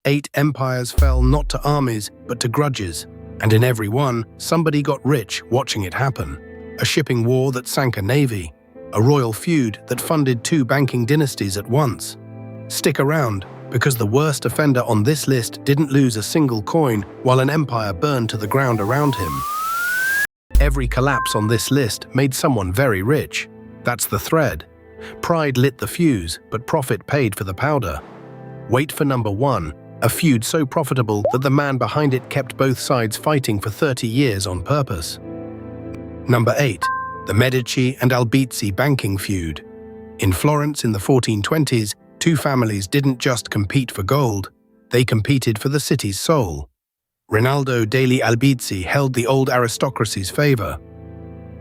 8 empires fell not to armies, but to grudges, and in every one, somebody got rich watching it happen. A shipping war that sank a navy, a royal feud that funded 2 banking dynasties at once. Stick around, because the worst offender on this list didn't lose a single coin while an empire burned to the ground around him. Every collapse on this list made someone very rich. That's the thread. Pride lit the fuse, but profit paid for the powder. Wait for number 1, a feud so profitable that the man behind it kept both sides fighting for 30 years on purpose. Number 8, the Medici-Albizzi banking feud. In Florence in the 1420s, 2 families didn't just compete for gold, they competed for the city's soul. Rinaldo degli Albizzi held the old aristocracy's favor.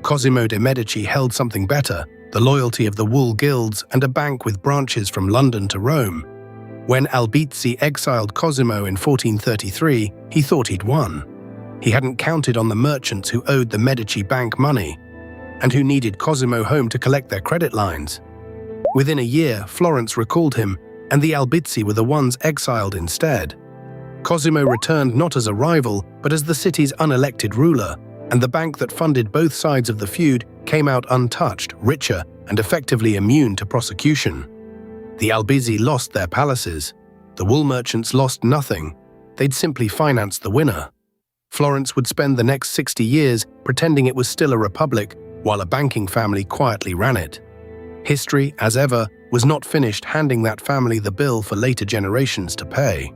Cosimo de' Medici held something better, the loyalty of the wool guilds and a bank with branches from London to Rome. When Albizzi exiled Cosimo in 1433, he thought he'd won. He hadn't counted on the merchants who owed the Medici bank money, and who needed Cosimo home to collect their credit lines. Within a year, Florence recalled him, and the Albizzi were the ones exiled instead. Cosimo returned not as a rival, but as the city's unelected ruler, and the bank that funded both sides of the feud came out untouched, richer, and effectively immune to prosecution. The Albizzi lost their palaces. The wool merchants lost nothing. They'd simply financed the winner. Florence would spend the next 60 years pretending it was still a republic, while a banking family quietly ran it. History, as ever, was not finished handing that family the bill for later generations to pay.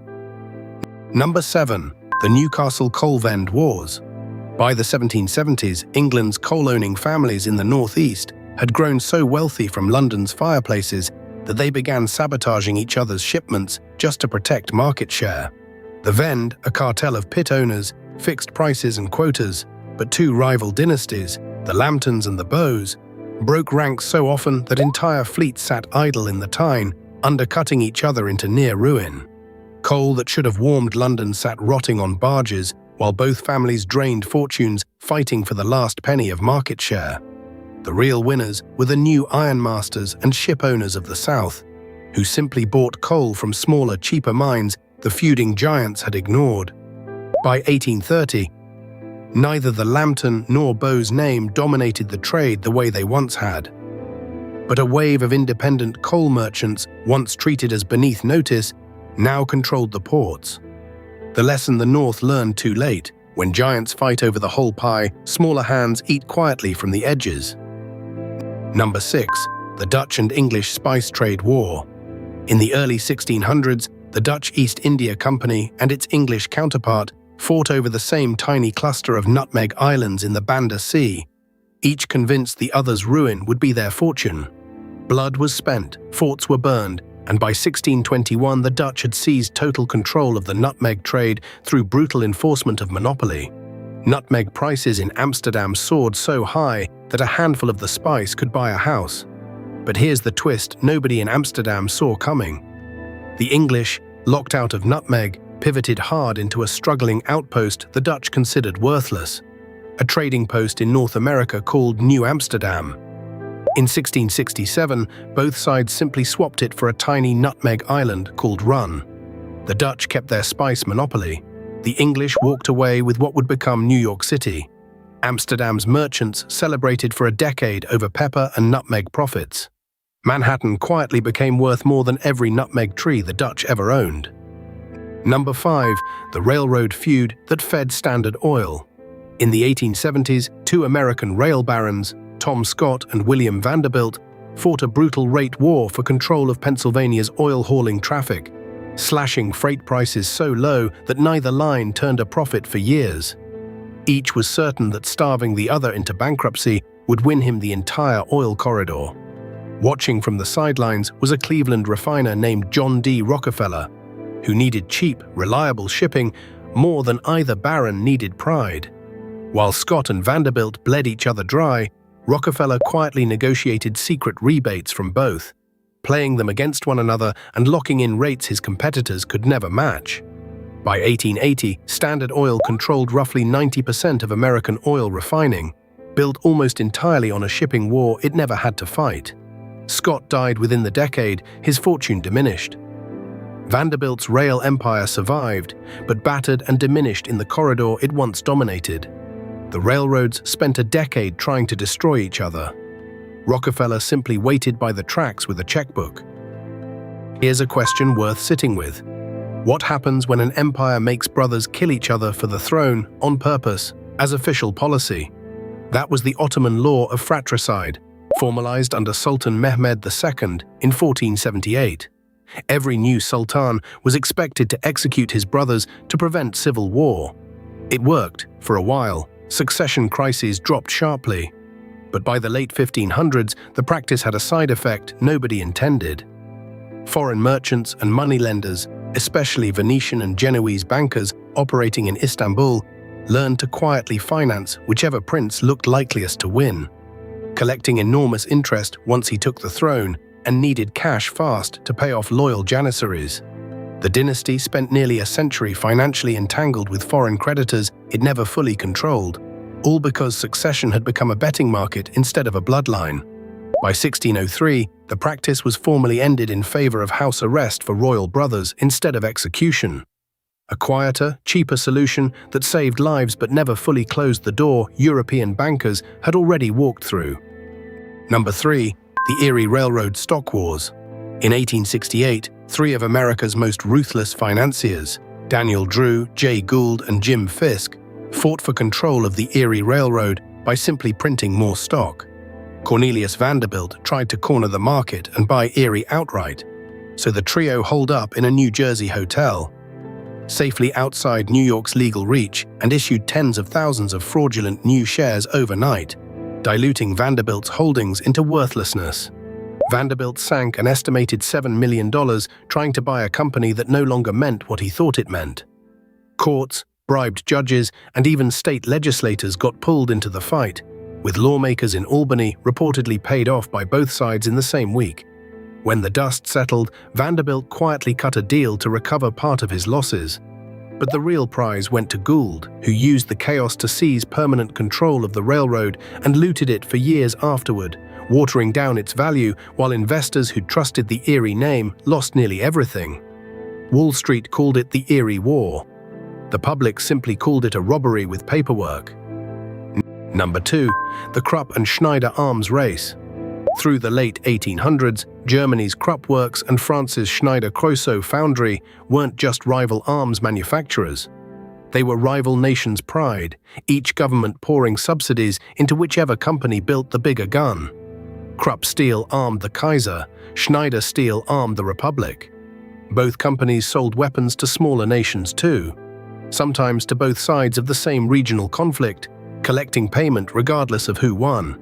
Number 7, the Newcastle coal-Vend wars. By the 1770s, England's coal-owning families in the northeast had grown so wealthy from London's fireplaces that they began sabotaging each other's shipments just to protect market share. The Vend, a cartel of pit owners, fixed prices and quotas, but 2 rival dynasties, the Lambtons and the Bows, broke ranks so often that entire fleets sat idle in the Tyne, undercutting each other into near ruin. Coal that should have warmed London sat rotting on barges, while both families drained fortunes fighting for the last penny of market share. The real winners were the new ironmasters and ship owners of the South, who simply bought coal from smaller, cheaper mines the feuding giants had ignored. By 1830, neither the Lambton nor Bowes name dominated the trade the way they once had. But a wave of independent coal merchants, once treated as beneath notice, now controlled the ports. The lesson the North learned too late: when giants fight over the whole pie, smaller hands eat quietly from the edges. Number 6, the Dutch and English Spice Trade War. In the early 1600s, the Dutch East India Company and its English counterpart fought over the same tiny cluster of nutmeg islands in the Banda Sea, each convinced the other's ruin would be their fortune. Blood was spent, forts were burned, and by 1621 the Dutch had seized total control of the nutmeg trade through brutal enforcement of monopoly. Nutmeg prices in Amsterdam soared so high that a handful of the spice could buy a house. But here's the twist nobody in Amsterdam saw coming. The English, locked out of nutmeg, pivoted hard into a struggling outpost the Dutch considered worthless, a trading post in North America called New Amsterdam. In 1667, both sides simply swapped it for a tiny nutmeg island called Run. The Dutch kept their spice monopoly. The English walked away with what would become New York City. Amsterdam's merchants celebrated for a decade over pepper and nutmeg profits. Manhattan quietly became worth more than every nutmeg tree the Dutch ever owned. Number 5, the railroad feud that fed Standard Oil. In the 1870s, 2 American rail barons, Tom Scott and William Vanderbilt, fought a brutal rate war for control of Pennsylvania's oil-hauling traffic, slashing freight prices so low that neither line turned a profit for years. Each was certain that starving the other into bankruptcy would win him the entire oil corridor. Watching from the sidelines was a Cleveland refiner named John D. Rockefeller, who needed cheap, reliable shipping more than either baron needed pride. While Scott and Vanderbilt bled each other dry, Rockefeller quietly negotiated secret rebates from both, playing them against one another and locking in rates his competitors could never match. By 1880, Standard Oil controlled roughly 90% of American oil refining, built almost entirely on a shipping war it never had to fight. Scott died within the decade, his fortune diminished. Vanderbilt's rail empire survived, but battered and diminished in the corridor it once dominated. The railroads spent a decade trying to destroy each other. Rockefeller simply waited by the tracks with a checkbook. Here's a question worth sitting with. What happens when an empire makes brothers kill each other for the throne, on purpose, as official policy? That was the Ottoman law of fratricide, formalized under Sultan Mehmed II in 1478. Every new sultan was expected to execute his brothers to prevent civil war. It worked, for a while. Succession crises dropped sharply. But by the late 1500s, the practice had a side effect nobody intended. Foreign merchants and moneylenders, especially Venetian and Genoese bankers operating in Istanbul, learned to quietly finance whichever prince looked likeliest to win, collecting enormous interest once he took the throne and needed cash fast to pay off loyal janissaries. The dynasty spent nearly a century financially entangled with foreign creditors it never fully controlled, all because succession had become a betting market instead of a bloodline. By 1603, the practice was formally ended in favor of house arrest for royal brothers instead of execution. A quieter, cheaper solution that saved lives but never fully closed the door European bankers had already walked through. Number 3. The Erie Railroad Stock Wars. In 1868, three of America's most ruthless financiers, Daniel Drew, Jay Gould, and Jim Fisk, fought for control of the Erie Railroad by simply printing more stock. Cornelius Vanderbilt tried to corner the market and buy Erie outright, so the trio holed up in a New Jersey hotel, safely outside New York's legal reach, and issued tens of thousands of fraudulent new shares overnight, diluting Vanderbilt's holdings into worthlessness. Vanderbilt sank an estimated $7 million trying to buy a company that no longer meant what he thought it meant. Courts, bribed judges, and even state legislators got pulled into the fight, with lawmakers in Albany reportedly paid off by both sides in the same week. When the dust settled, Vanderbilt quietly cut a deal to recover part of his losses. But the real prize went to Gould, who used the chaos to seize permanent control of the railroad and looted it for years afterward, watering down its value while investors who trusted the Erie name lost nearly everything. Wall Street called it the Erie War. The public simply called it a robbery with paperwork. Number 2. The Krupp-Schneider arms race. Through the late 1800s, Germany's Krupp Works and France's Schneider-Creusot foundry weren't just rival arms manufacturers. They were rival nations' pride, each government pouring subsidies into whichever company built the bigger gun. Krupp Steel armed the Kaiser, Schneider Steel armed the Republic. Both companies sold weapons to smaller nations too, sometimes to both sides of the same regional conflict, collecting payment regardless of who won.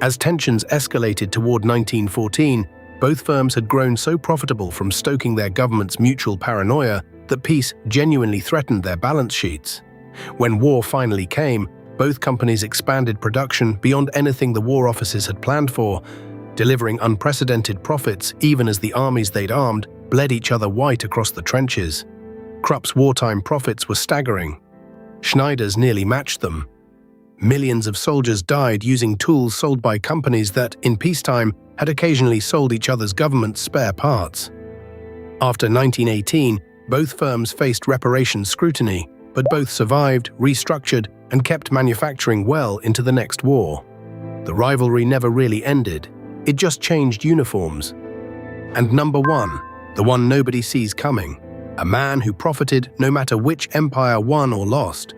As tensions escalated toward 1914, both firms had grown so profitable from stoking their government's mutual paranoia that peace genuinely threatened their balance sheets. When war finally came, both companies expanded production beyond anything the war offices had planned for, delivering unprecedented profits even as the armies they'd armed bled each other white across the trenches. Krupp's wartime profits were staggering. Schneider's nearly matched them. Millions of soldiers died using tools sold by companies that, in peacetime, had occasionally sold each other's government's spare parts. After 1918, both firms faced reparations scrutiny, but both survived, restructured, and kept manufacturing well into the next war. The rivalry never really ended. It just changed uniforms. And number 1, the one nobody sees coming, a man who profited no matter which empire won or lost.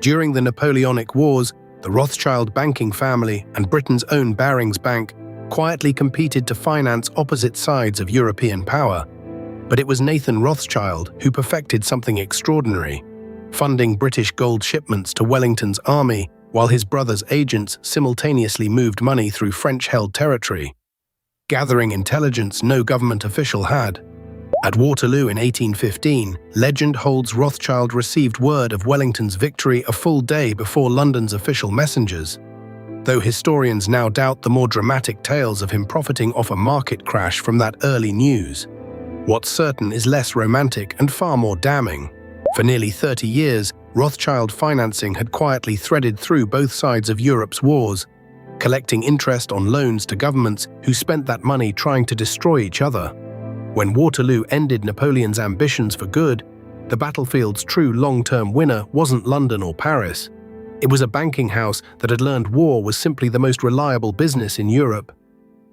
During the Napoleonic Wars, the Rothschild banking family and Britain's own Barings Bank quietly competed to finance opposite sides of European power. But it was Nathan Rothschild who perfected something extraordinary, funding British gold shipments to Wellington's army while his brother's agents simultaneously moved money through French-held territory, gathering intelligence no government official had. At Waterloo in 1815, legend holds Rothschild received word of Wellington's victory a full day before London's official messengers, though historians now doubt the more dramatic tales of him profiting off a market crash from that early news. What's certain is less romantic and far more damning. For nearly 30 years, Rothschild financing had quietly threaded through both sides of Europe's wars, collecting interest on loans to governments who spent that money trying to destroy each other. When Waterloo ended Napoleon's ambitions for good, the battlefield's true long-term winner wasn't London or Paris. It was a banking house that had learned war was simply the most reliable business in Europe.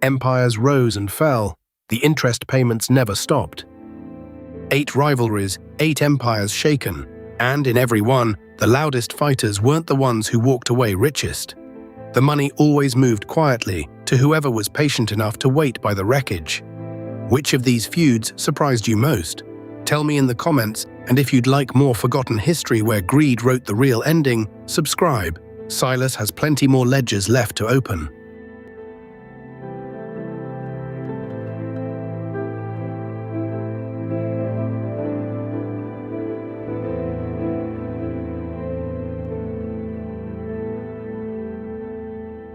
Empires rose and fell. The interest payments never stopped. 8 rivalries, 8 empires shaken, and in every one, the loudest fighters weren't the ones who walked away richest. The money always moved quietly to whoever was patient enough to wait by the wreckage. Which of these feuds surprised you most? Tell me in the comments, and if you'd like more forgotten history where greed wrote the real ending, subscribe. Silas has plenty more ledgers left to open.